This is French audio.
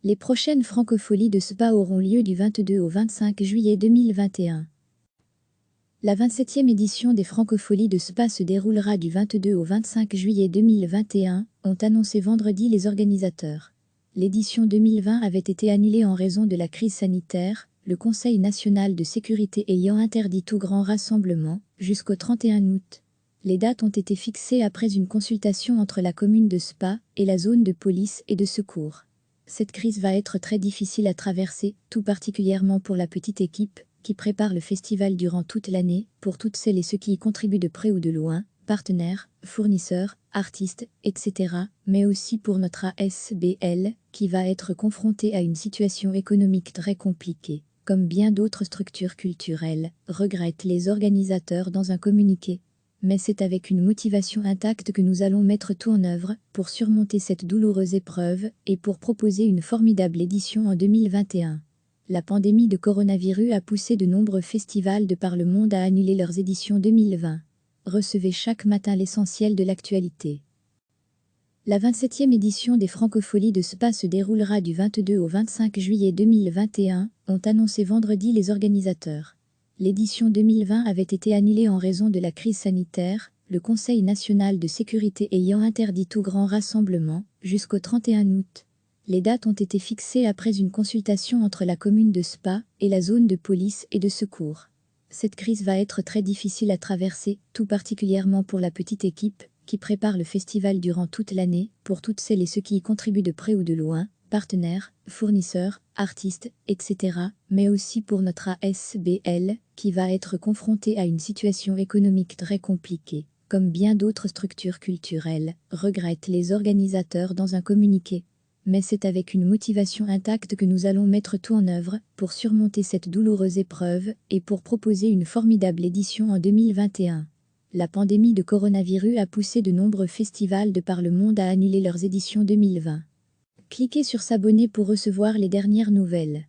Les prochaines Francopholies de Spa auront lieu du 22 au 25 juillet 2021. La 27e édition des Francopholies de Spa se déroulera du 22 au 25 juillet 2021, ont annoncé vendredi les organisateurs. L'édition 2020 avait été annulée en raison de la crise sanitaire, le Conseil national de sécurité ayant interdit tout grand rassemblement, jusqu'au 31 août. Les dates ont été fixées après une consultation entre la commune de Spa et la zone de police et de secours. Cette crise va être très difficile à traverser, tout particulièrement pour la petite équipe qui prépare le festival durant toute l'année, pour toutes celles et ceux qui y contribuent de près ou de loin, partenaires, fournisseurs, artistes, etc., mais aussi pour notre ASBL, qui va être confronté à une situation économique très compliquée, comme bien d'autres structures culturelles, regrettent les organisateurs dans un communiqué. Mais c'est avec une motivation intacte que nous allons mettre tout en œuvre pour surmonter cette douloureuse épreuve et pour proposer une formidable édition en 2021. La pandémie de coronavirus a poussé de nombreux festivals de par le monde à annuler leurs éditions 2020. Recevez chaque matin l'essentiel de l'actualité. La 27e édition des Francopholies de Spa se déroulera du 22 au 25 juillet 2021, ont annoncé vendredi les organisateurs. L'édition 2020 avait été annulée en raison de la crise sanitaire, le Conseil national de sécurité ayant interdit tout grand rassemblement, jusqu'au 31 août. Les dates ont été fixées après une consultation entre la commune de Spa et la zone de police et de secours. Cette crise va être très difficile à traverser, tout particulièrement pour la petite équipe qui prépare le festival durant toute l'année, pour toutes celles et ceux qui y contribuent de près ou de loin, partenaires, fournisseurs, artistes, etc., mais aussi pour notre ASBL, qui va être confronté à une situation économique très compliquée, comme bien d'autres structures culturelles, regrettent les organisateurs dans un communiqué. Mais c'est avec une motivation intacte que nous allons mettre tout en œuvre pour surmonter cette douloureuse épreuve et pour proposer une formidable édition en 2021. La pandémie de coronavirus a poussé de nombreux festivals de par le monde à annuler leurs éditions 2020. Cliquez sur s'abonner pour recevoir les dernières nouvelles.